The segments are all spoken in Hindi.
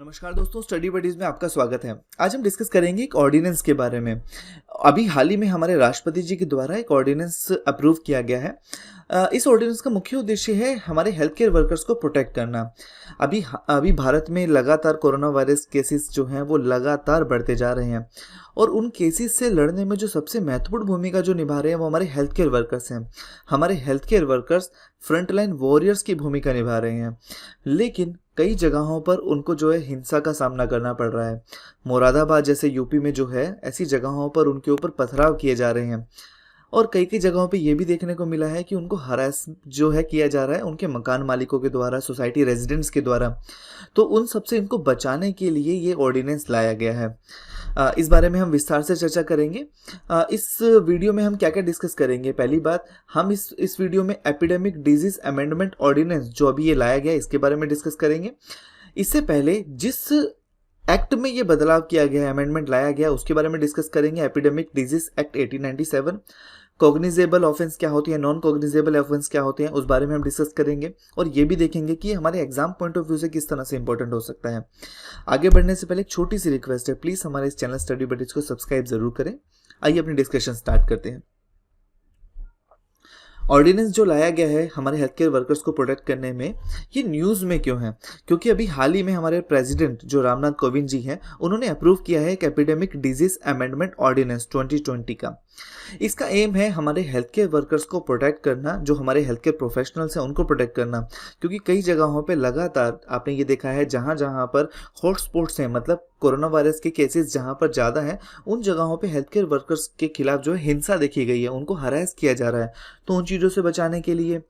नमस्कार दोस्तों, स्टडी बडीज में आपका स्वागत है। आज हम डिस्कस करेंगे एक ऑर्डिनेंस के बारे में। अभी हाल ही में हमारे राष्ट्रपति जी के द्वारा एक ऑर्डिनेंस अप्रूव किया गया है। इस ऑर्डिनेंस का मुख्य उद्देश्य है हमारे हेल्थ केयर वर्कर्स को प्रोटेक्ट करना। अभी भारत में लगातार कोरोना वायरस केसेस जो हैं वो लगातार बढ़ते जा रहे हैं और उन केसेस से लड़ने में जो सबसे महत्वपूर्ण भूमिका जो निभा रहे हैं वो हमारे हेल्थ केयर वर्कर्स हैं। हमारे health care workers frontline warriors की भूमिका निभा रहे हैं, लेकिन कई जगहों पर उनको जो है हिंसा का सामना करना पड़ रहा है। मुरादाबाद जैसे यूपी में जो है ऐसी जगहों पर उनके ऊपर पथराव किए जा रहे हैं और कई जगहों पे ये भी देखने को मिला है कि उनको हरास जो है किया जा रहा है उनके मकान मालिकों के द्वारा, सोसाइटी रेजिडेंट्स के द्वारा। तो उन सबसे इनको बचाने के लिए ये ऑर्डिनेंस लाया गया है। इस बारे में हम विस्तार से चर्चा करेंगे। इस वीडियो में हम क्या क्या डिस्कस करेंगे। पहली बात, हम इस वीडियो में एपिडेमिक डिजीज अमेंडमेंट ऑर्डिनेंस जो अभी ये लाया गया इसके बारे में डिस्कस करेंगे। इससे पहले जिस एक्ट में ये बदलाव किया गया है, अमेंडमेंट लाया गया, उसके बारे में डिस्कस करेंगे। Epidemic disease act 1897, cognizable offence क्या होती है, नॉन कॉग्निजेबल ऑफेंस क्या होते हैं, उस बारे में हम डिस्कस करेंगे और ये भी देखेंगे कि हमारे एग्जाम पॉइंट ऑफ व्यू से किस तरह से इंपॉर्टेंट हो सकता है। आगे बढ़ने से पहले एक छोटी सी रिक्वेस्ट है, प्लीज़ हमारे इस चैनल स्टडी बडीज को सब्सक्राइब जरूर करें। आइए अपनी डिस्कशन स्टार्ट करते हैं। ऑर्डिनेंस जो लाया गया है हमारे हेल्थ केयर वर्कर्स को प्रोटेक्ट करने में, ये न्यूज़ में क्यों है? क्योंकि अभी हाल ही में हमारे प्रेसिडेंट जो रामनाथ कोविंद जी हैं उन्होंने अप्रूव किया है एक एपिडेमिक डिजीज अमेंडमेंट ऑर्डिनेंस 2020 का। इसका एम है हमारे हेल्थ केयर वर्कर्स को प्रोटेक्ट करना, जो हमारे हेल्थ केयर प्रोफेशनल्स हैं उनको प्रोटेक्ट करना। क्योंकि कई जगहों पे लगातार आपने ये देखा है जहाँ जहाँ पर हॉटस्पॉट्स हैं, मतलब कोरोना वायरस के केसेस जहाँ पर ज़्यादा हैं, उन जगहों पे हेल्थ केयर वर्कर्स के खिलाफ जो है हिंसा देखी गई है, उनको हरास किया जा रहा है। तो उन चीज़ों से बचाने के लिए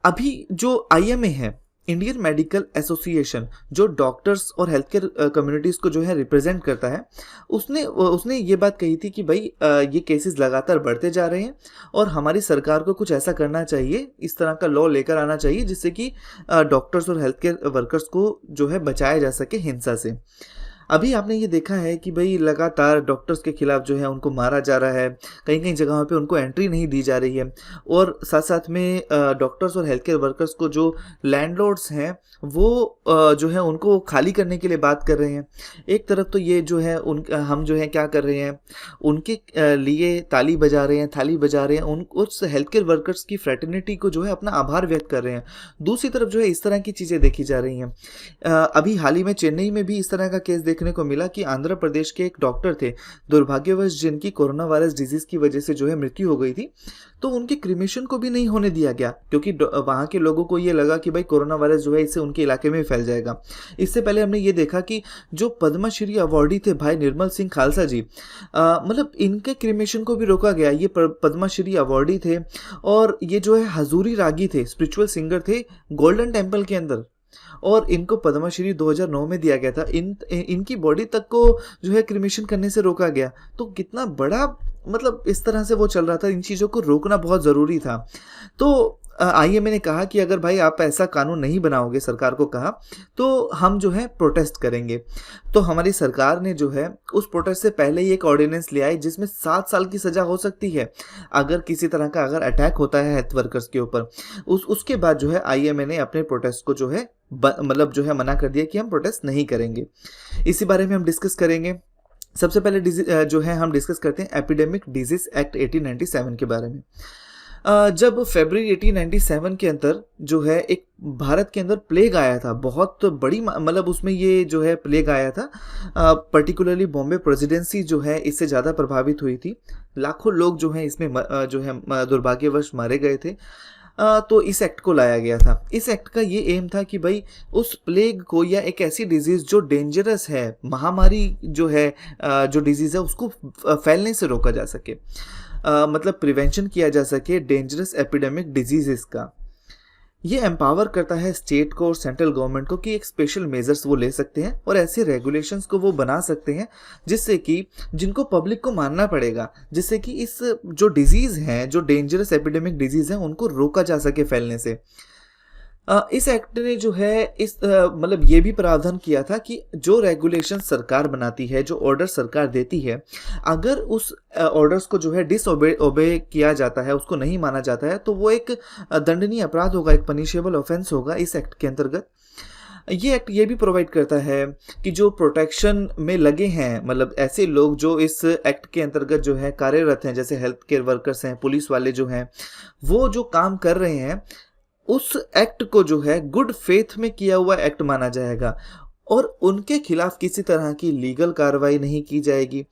अभी जो IMA है, इंडियन मेडिकल एसोसिएशन, जो डॉक्टर्स और हेल्थ केयर कम्युनिटीज़ को जो है रिप्रेजेंट करता है, उसने ये बात कही थी कि भाई ये केसेस लगातार बढ़ते जा रहे हैं और हमारी सरकार को कुछ ऐसा करना चाहिए, इस तरह का लॉ लेकर आना चाहिए जिससे कि डॉक्टर्स और हेल्थ केयर वर्कर्स को जो है बचाया जा सके हिंसा से। अभी आपने ये देखा है कि भाई लगातार डॉक्टर्स के खिलाफ जो है उनको मारा जा रहा है, कई कई जगहों पे उनको एंट्री नहीं दी जा रही है और साथ साथ में डॉक्टर्स और हेल्थ केयर वर्कर्स को जो लैंडलॉर्ड्स हैं वो जो है उनको खाली करने के लिए बात कर रहे हैं। एक तरफ तो ये जो है हम जो है क्या कर रहे हैं, उनके लिए ताली बजा रहे हैं, थाली बजा रहे हैं, उस हेल्थ केयर वर्कर्स की फ्रेटर्निटी को जो है अपना आभार व्यक्त कर रहे हैं। दूसरी तरफ जो है इस तरह की चीज़ें देखी जा रही हैं। अभी हाल ही में चेन्नई में भी इस तरह का केस देखने को मिला कि आंध्र प्रदेश के एक डॉक्टर थे, दुर्भाग्यवश जिनकी कोरोना वायरस डिजीज की वजह से जो है मृत्यु हो गई थी, तो उनके क्रिमेशन को भी नहीं होने दिया गया क्योंकि वहाँ के लोगों को ये लगा कि भाई कोरोना वायरस जो है इससे उनके इलाके में फैल जाएगा। इससे पहले हमने ये देखा कि जो पद्मश्री अवॉर्डी थे भाई निर्मल सिंह खालसा जी, मतलब इनके क्रिमेशन को भी रोका गया। ये पद्मश्री अवॉर्डी थे और ये जो है हजूरी रागी थे, स्पिरिचुअल सिंगर थे गोल्डन टेम्पल के अंदर, और इनको पद्मश्री 2009 में दिया गया था। इनकी बॉडी तक को जो है क्रिमेशन करने से रोका गया। तो कितना बड़ा, मतलब इस तरह से वो चल रहा था, इन चीज़ों को रोकना बहुत ज़रूरी था। तो IMA ने कहा कि अगर भाई आप ऐसा कानून नहीं बनाओगे, सरकार को कहा, तो हम जो है प्रोटेस्ट करेंगे। तो हमारी सरकार ने जो है उस प्रोटेस्ट से पहले ही एक ऑर्डिनेंस ले आई जिसमें 7 साल की सज़ा हो सकती है अगर किसी तरह का अगर अटैक होता है हेल्थ वर्कर्स के ऊपर। उसके बाद जो है IMA ने अपने प्रोटेस्ट को जो है मतलब जो है मना कर दिया कि हम प्रोटेस्ट नहीं करेंगे। इसी बारे में हम डिस्कस करेंगे। सबसे पहले जो है हम डिस्कस करते हैं एपिडेमिक डिजीज एक्ट 1897 के बारे में। जब फरवरी 1897 के अंदर जो है एक भारत के अंदर प्लेग आया था, बहुत बड़ी, मतलब उसमें ये जो है प्लेग आया था, पर्टिकुलरली बॉम्बे प्रेसिडेंसी जो है इससे ज़्यादा प्रभावित हुई थी। लाखों लोग जो हैं इसमें जो है दुर्भाग्यवश मारे गए थे। तो इस एक्ट को लाया गया था। इस एक्ट का ये एम था कि भाई उस प्लेग को या एक ऐसी डिजीज़ जो डेंजरस है, महामारी जो है, जो डिजीज़ है उसको फैलने से रोका जा सके, मतलब प्रिवेंशन किया जा सके डेंजरस एपिडेमिक डिजीज़ का। ये एम्पावर करता है स्टेट को और सेंट्रल गवर्नमेंट को कि एक स्पेशल मेजर्स वो ले सकते हैं और ऐसे रेगुलेशंस को वो बना सकते हैं जिससे कि जिनको पब्लिक को मानना पड़ेगा, जिससे कि इस जो डिजीज़ हैं, जो डेंजरस एपिडेमिक डिजीज़ हैं, उनको रोका जा सके फैलने से। इस एक्ट ने जो है मतलब ये भी प्रावधान किया था कि जो रेगुलेशन सरकार बनाती है, जो ऑर्डर सरकार देती है, अगर उस ऑर्डर्स को जो है ओबे किया जाता है, उसको नहीं माना जाता है, तो वो एक दंडनीय अपराध होगा, एक पनिशेबल ऑफेंस होगा इस एक्ट के अंतर्गत। ये एक्ट ये भी प्रोवाइड करता है कि जो प्रोटेक्शन में लगे हैं, मतलब ऐसे लोग जो इस एक्ट के अंतर्गत जो है कार्यरत हैं, जैसे हेल्थ केयर वर्कर्स हैं, पुलिस वाले जो हैं, वो जो काम कर रहे हैं, उस एक्ट को जो है गुड फेथ में किया हुआ एक्ट माना जाएगा और उनके खिलाफ किसी तरह की लीगल कार्रवाई नहीं की जाएगी।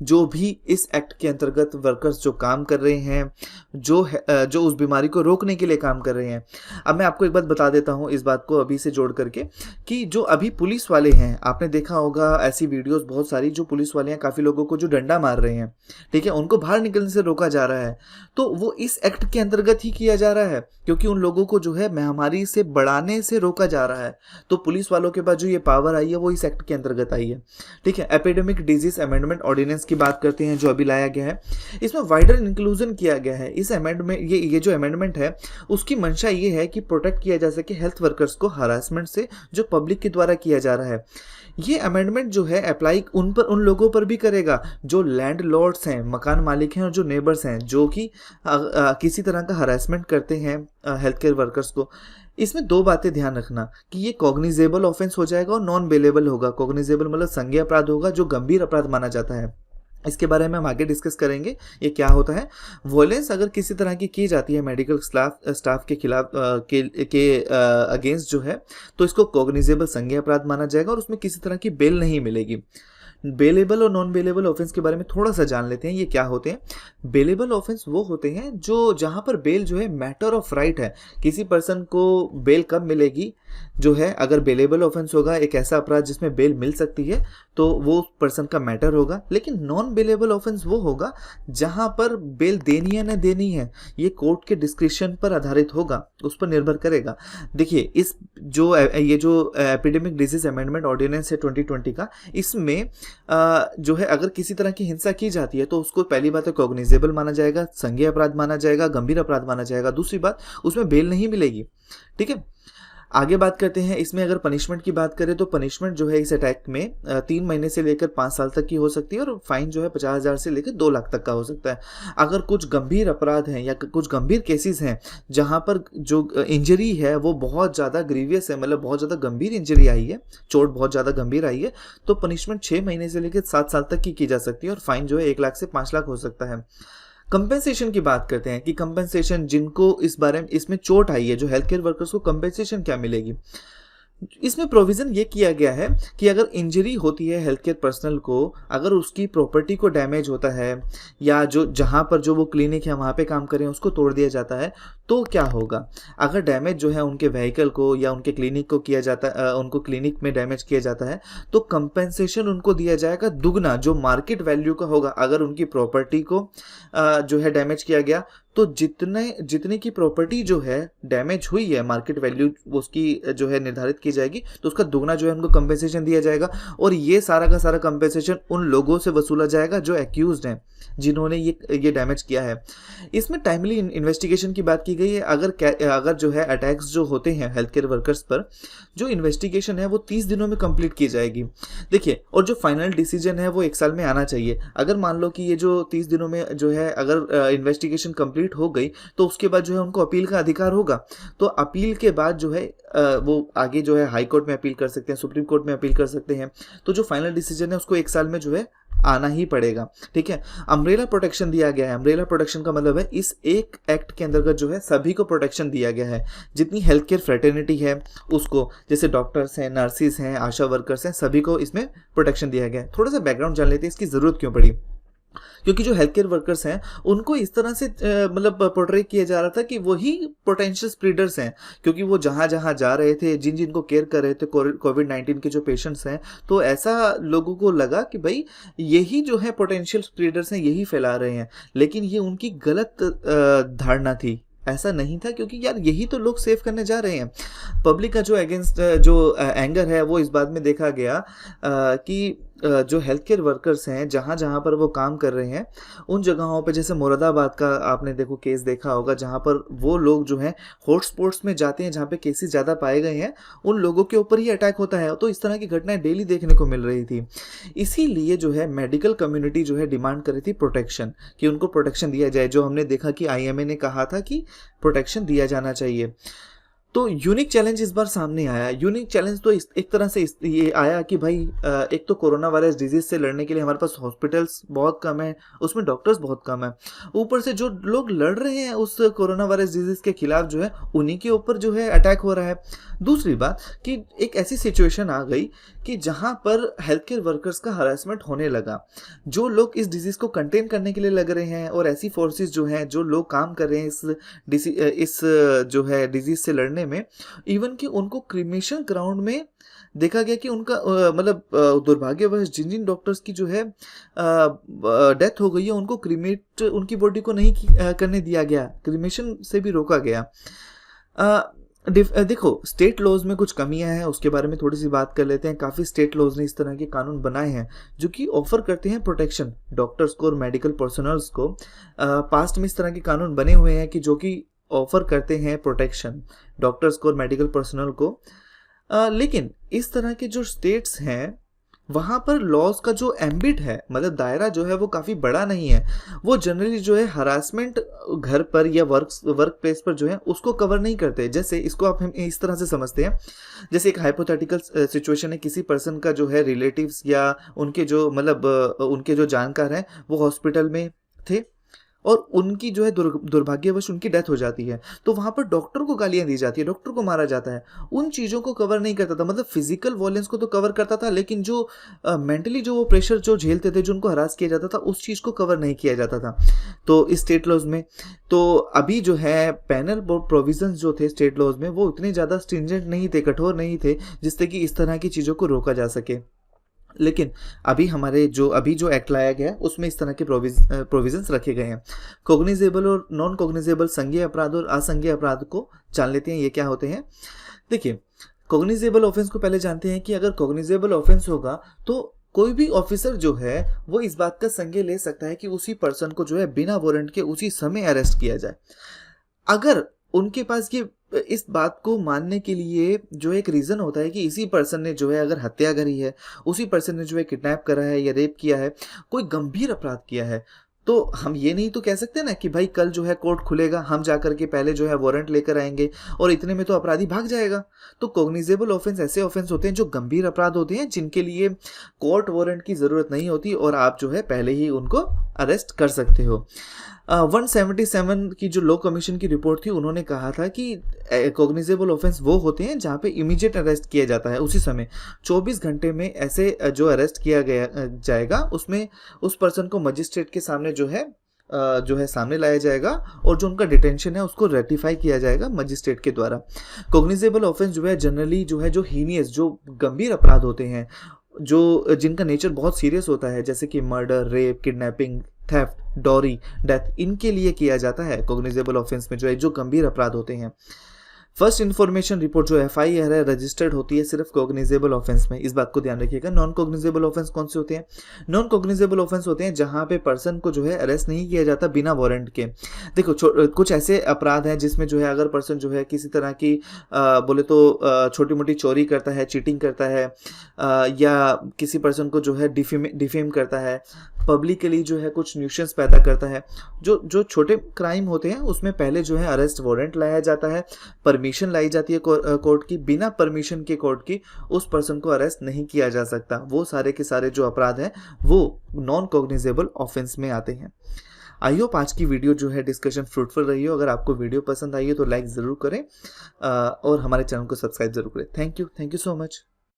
जो भी इस एक्ट के अंतर्गत वर्कर्स जो काम कर रहे हैं, जो उस बीमारी को रोकने के लिए काम कर रहे हैं। अब मैं आपको एक बात बता देता हूं, इस बात को अभी से जोड़ करके, कि जो अभी पुलिस वाले हैं, आपने देखा होगा ऐसी वीडियोस बहुत सारी, जो पुलिस वाले हैं काफ़ी लोगों को जो डंडा मार रहे हैं, ठीक है, उनको बाहर निकलने से रोका जा रहा है, तो वो इस एक्ट के अंतर्गत ही किया जा रहा है, क्योंकि उन लोगों को जो है महामारी से बढ़ाने से रोका जा रहा है। तो पुलिस वालों के पास जो ये पावर आई है वो इस एक्ट के अंतर्गत आई है, ठीक है। एपिडेमिक डिजीज अमेंडमेंट ऑर्डिनेंस की बात करते हैं जो अभी लाया गया है, इसमें वाइडर इंक्लूजन किया गया है। इस अमेंडमेंट ये जो अमेंडमेंट है उसकी मंशा ये है कि प्रोटेक्ट किया जा सके हेल्थ वर्कर्स को हरासमेंट से जो पब्लिक के द्वारा किया जा रहा है। ये अमेंडमेंट जो है अप्लाई उन लोगों पर भी करेगा जो लैंडलॉर्ड्स हैं, मकान मालिक हैं, और जो नेबर्स हैं जो कि किसी तरह का हरासमेंट करते हैं हेल्थ केयर वर्कर्स को। इसमें दो बातें ध्यान रखना कि ये कॉग्निजेबल ऑफेंस हो जाएगा और नॉन बेलेबल होगा। कॉग्निजेबल मतलब संज्ञेय अपराध होगा, जो गंभीर अपराध माना जाता है। इसके बारे में हम आगे डिस्कस करेंगे ये क्या होता है। वॉयलेंस अगर किसी तरह की जाती है मेडिकल स्टाफ के खिलाफ के अगेंस्ट जो है, तो इसको कॉग्निजेबल संज्ञेय अपराध माना जाएगा और उसमें किसी तरह की बेल नहीं मिलेगी। बेलेबल और नॉन बेलेबल ऑफेंस के बारे में थोड़ा सा जान लेते हैं, ये क्या होते हैं। बेलेबल ऑफेंस वो होते हैं जो जहां पर बेल जो है मैटर ऑफ राइट है, किसी पर्सन को बेल कब मिलेगी जो है, अगर बेलेबल ऑफेंस होगा एक ऐसा अपराध जिसमें बेल मिल सकती है तो वो पर्सन का मैटर होगा। लेकिन नॉन बेलेबल ऑफेंस वो होगा जहां पर बेल देनी है ना देनी है, ये कोर्ट के डिस्क्रिप्शन पर आधारित होगा, उस पर निर्भर करेगा। देखिए ये जो एपिडेमिक डिजीज अमेंडमेंट ऑर्डिनेंस है 2020 का, इसमें जो है अगर किसी तरह की हिंसा की जाती है तो उसको पहली बात है कॉग्निजेबल माना जाएगा, संज्ञेय अपराध माना जाएगा, गंभीर अपराध माना जाएगा। दूसरी बात, उसमें बेल नहीं मिलेगी, ठीक है। आगे बात करते हैं, इसमें अगर पनिशमेंट की बात करें तो पनिशमेंट जो है इस अटैक में 3 महीने से लेकर 5 साल तक की हो सकती है और फाइन जो है 50,000 से लेकर 2 लाख तक का हो सकता है। अगर कुछ गंभीर अपराध हैं या कुछ गंभीर केसेस हैं जहां पर जो इंजरी है वो बहुत ज़्यादा ग्रीवियस है, मतलब बहुत ज़्यादा गंभीर इंजरी आई है, चोट बहुत ज़्यादा गंभीर आई है, तो पनिशमेंट 6 महीने से लेकर 7 साल तक की जा सकती है और फाइन जो है 1 लाख से 5 लाख हो सकता है। कंपेंसेशन की बात करते हैं कि कंपेंसेशन जिनको इस बारे में इसमें चोट आई है, जो हेल्थ केयर वर्कर्स को कंपेंसेशन क्या मिलेगी। इसमें प्रोविजन ये किया गया है कि अगर इंजरी होती है हेल्थ केयर पर्सनल को, अगर उसकी प्रॉपर्टी को डैमेज होता है या जो जहाँ पर जो वो क्लिनिक है वहाँ पे काम कर रहे हैं उसको तोड़ दिया जाता है, तो क्या होगा। अगर डैमेज जो है उनके व्हीकल को या उनके क्लिनिक को किया जाता है, उनको क्लिनिक में डैमेज किया जाता है, तो कंपेंसेशन उनको दिया जाएगा दुगना, जो मार्केट वैल्यू का होगा। अगर उनकी प्रॉपर्टी को जो है डैमेज किया गया तो जितने की प्रॉपर्टी जो है डैमेज हुई है, मार्केट वैल्यू उसकी जो है निर्धारित की जाएगी, तो उसका दुगना जो है उनको कंपेंसेशन दिया जाएगा। और ये सारा का सारा कंपेंसेशन उन लोगों से वसूला जाएगा जो एक्यूज्ड हैं, जिन्होंने ये डैमेज किया है। इसमें टाइमली इन्वेस्टिगेशन की बात की गई है। अगर जो है अटैक्स जो होते हैं हेल्थ केयर वर्कर्स पर, जो इन्वेस्टिगेशन है वो 30 दिनों में कंप्लीट की जाएगी। देखिए, और जो फाइनल डिसीजन है वो 1 साल में आना चाहिए। अगर मान लो कि ये जो 30 दिनों में जो है अगर इन्वेस्टिगेशन कंप्लीट हो गई तो उसके बाद जो है उनको अपील का अधिकार होगा। तो अपील के बाद जो है वो आगे जो है हाई कोर्ट में अपील कर सकते हैं, सुप्रीम कोर्ट में अपील कर सकते हैं। तो जो फाइनल डिसीजन है उसको 1 साल में जो है आना ही पड़ेगा, ठीक है। अम्ब्रेला प्रोटेक्शन दिया गया है। अम्ब्रेला प्रोटेक्शन का मतलब है इस एक एक्ट के अंतर्गत जो है सभी को प्रोटेक्शन दिया गया है। जितनी हेल्थ केयर फ्रेटर्निटी है उसको, जैसे डॉक्टर्स हैं, नर्सिस हैं, आशा वर्कर्स हैं, सभी को इसमें प्रोटेक्शन दिया गया है। थोड़ा सा बैकग्राउंड जान लेते हैं इसकी ज़रूरत क्यों पड़ी। क्योंकि जो हेल्थ केयर वर्कर्स हैं उनको इस तरह से मतलब पोर्ट्रे किया जा रहा था कि वही पोटेंशियल स्प्रेडर्स हैं, क्योंकि वो जहाँ जहाँ जा रहे थे, जिनको केयर कर रहे थे कोविड-19 के जो पेशेंट्स हैं, तो ऐसा लोगों को लगा कि भाई यही जो है पोटेंशियल स्प्रेडर्स हैं, यही फैला रहे हैं। लेकिन ये उनकी गलत धारणा थी, ऐसा नहीं था, क्योंकि यार यही तो लोग सेव करने जा रहे हैं। पब्लिक का जो अगेंस्ट जो एंगर है वो इस बात में देखा गया कि जो हेल्थ केयर वर्कर्स हैं जहाँ जहाँ पर वो काम कर रहे हैं उन जगहों पे, जैसे मुरादाबाद का आपने देखो केस देखा होगा, जहाँ पर वो लोग जो हैं हॉटस्पॉट्स में जाते हैं जहाँ पे केसेस ज़्यादा पाए गए हैं, उन लोगों के ऊपर ही अटैक होता है। तो इस तरह की घटनाएं डेली देखने को मिल रही थी। इसीलिए जो है मेडिकल कम्युनिटी जो है डिमांड कर रही थी प्रोटेक्शन, कि उनको प्रोटेक्शन दिया जाए। जो हमने देखा कि IMA ने कहा था कि प्रोटेक्शन दिया जाना चाहिए। तो यूनिक चैलेंज इस बार सामने आया। यूनिक चैलेंज तो एक तरह से ये आया कि भाई एक तो कोरोना वायरस डिजीज से लड़ने के लिए हमारे पास हॉस्पिटल्स बहुत कम है, उसमें डॉक्टर्स बहुत कम है, ऊपर से जो लोग लड़ रहे हैं उस कोरोना वायरस डिजीज के खिलाफ जो है उन्हीं के ऊपर जो है अटैक हो रहा है। दूसरी बात कि एक ऐसी सिचुएशन आ गई कि जहां पर हेल्थ केयर वर्कर्स का हरासमेंट होने लगा। जो लोग इस डिजीज को कंटेन करने के लिए लग रहे हैं और ऐसी फोर्सेस जो हैं, जो लोग काम कर रहे हैं इस जो है डिजीज से लड़ने में, इवन कि उनको क्रीमेशन ग्राउंड में देखा गया कि उनका मतलब दुर्भाग्यवश जिन जिन डॉक्टर्स की जो है डेथ हो गई है उनको क्रीमेट उनकी बॉडी को नहीं करने दिया गया, क्रीमेशन से भी रोका गया। देखो स्टेट लॉज में कुछ कमियां हैं, उसके बारे में थोड़ी सी बात कर लेते हैं। काफ़ी स्टेट लॉज ने इस तरह के कानून बनाए हैं जो कि ऑफर करते हैं प्रोटेक्शन डॉक्टर्स को और मेडिकल पर्सनल्स को। पास्ट में इस तरह के कानून बने हुए हैं कि जो कि ऑफर करते हैं प्रोटेक्शन डॉक्टर्स को और मेडिकल पर्सनल को। लेकिन इस तरह के जो स्टेट्स हैं वहाँ पर लॉज का जो एम्बिट है, मतलब दायरा जो है वो काफ़ी बड़ा नहीं है। वो जनरली जो है हरासमेंट घर पर या वर्क प्लेस पर जो है उसको कवर नहीं करते। जैसे इसको आप हम इस तरह से समझते हैं, जैसे एक हाइपोथेटिकल सिचुएशन है, किसी पर्सन का जो है रिलेटिव्स या उनके जो मतलब उनके जो जानकार हैं वो हॉस्पिटल में थे और उनकी जो है दुर्भाग्यवश उनकी डेथ हो जाती है, तो वहाँ पर डॉक्टर को गालियाँ दी जाती है, डॉक्टर को मारा जाता है। उन चीज़ों को कवर नहीं करता था, मतलब फिजिकल वॉयलेंस को तो कवर करता था, लेकिन जो मेंटली जो वो प्रेशर जो झेलते थे, जो उनको हरास किया जाता था, उस चीज़ को कवर नहीं किया जाता था। तो इस स्टेट लॉज में तो अभी जो है पैनल प्रोविजंस जो थे स्टेट लॉज में वो इतने ज़्यादा स्ट्रिंजेंट नहीं थे, कठोर नहीं थे, जिससे कि इस तरह की चीज़ों को रोका जा सके। लेकिन अभी जो एक्ट लाया गया है उसमें इस तरह के प्रोविजंस रखे गए हैं। कोग्निजेबल और नॉन कोग्निजेबल संज्ञेय अपराध और असंज्ञेय अपराध को जान लेते हैं, ये क्या होते हैं। देखिए कोग्निजेबल ऑफेंस को पहले जानते हैं कि अगर कोग्निजेबल ऑफेंस होगा तो कोई भी ऑफिसर जो है वो इस बात का संज्ञेय ले सकता है कि उसी पर्सन को जो है बिना वारंट के उसी समय अरेस्ट किया जाए। अगर उनके पास ये इस बात को मानने के लिए जो एक रीज़न होता है कि इसी पर्सन ने जो है अगर हत्या करी है, उसी पर्सन ने जो है किडनैप करा है या रेप किया है, कोई गंभीर अपराध किया है, तो हम ये नहीं तो कह सकते ना कि भाई कल जो है कोर्ट खुलेगा, हम जा कर के पहले जो है वारंट लेकर आएंगे और इतने में तो अपराधी भाग जाएगा। तो कॉग्निजेबल ऑफेंस ऐसे ऑफेंस होते हैं जो गंभीर अपराध होते हैं, जिनके लिए कोर्ट वारंट की ज़रूरत नहीं होती और आप जो है पहले ही उनको अरेस्ट कर सकते हो। 177 की जो लॉ कमीशन की रिपोर्ट थी, उन्होंने कहा था कि कॉग्निजेबल ऑफेंस वो होते हैं जहाँ पे इमीडिएट अरेस्ट किया जाता है, उसी समय 24 घंटे में ऐसे जो अरेस्ट किया जाएगा उसमें उस पर्सन को मजिस्ट्रेट के सामने जो है सामने लाया जाएगा और जो उनका डिटेंशन है उसको रेटिफाई किया जाएगा मजिस्ट्रेट के द्वारा। कॉग्निजेबल ऑफेंस जो है जनरली जो हीनियस जो गंभीर अपराध होते हैं, जो जिनका नेचर बहुत सीरियस होता है, जैसे कि murder, rape, kidnapping, theft, dowry, death, इनके लिए किया जाता है कॉग्निजेबल ऑफेंस में जो गंभीर अपराध होते हैं। फर्स्ट इन्फॉर्मेशन रिपोर्ट जो FIR है रजिस्टर्ड होती है सिर्फ कॉग्निजेबल ऑफेंस में, इस बात को ध्यान रखिएगा। नॉन कॉग्निजेबल ऑफेंस कौन से होते हैं? नॉन कॉग्निजेबल ऑफेंस होते हैं जहां पे पर्सन को जो है अरेस्ट नहीं किया जाता बिना वारंट के। देखो कुछ ऐसे अपराध हैं जिसमें जो है अगर पर्सन जो है किसी तरह की बोले तो छोटी मोटी चोरी करता है, चीटिंग करता है, या किसी पर्सन को जो है डिफेम करता है, पब्लिकली जो है कुछ न्यूसेंस पैदा करता है, जो छोटे क्राइम होते हैं उसमें पहले जो है अरेस्ट वारंट लाया जाता है, परमिशन लाई जाती है कोर्ट की। बिना परमिशन के कोर्ट की उस पर्सन को अरेस्ट नहीं किया जा सकता। वो सारे के सारे जो अपराध हैं वो नॉन कॉग्निजेबल ऑफेंस में आते हैं। आई होप आज की वीडियो जो है डिस्कशन फ्रूटफुल रही हो। अगर आपको वीडियो पसंद आई है तो लाइक ज़रूर करें और हमारे चैनल को सब्सक्राइब जरूर करें। Thank you so much.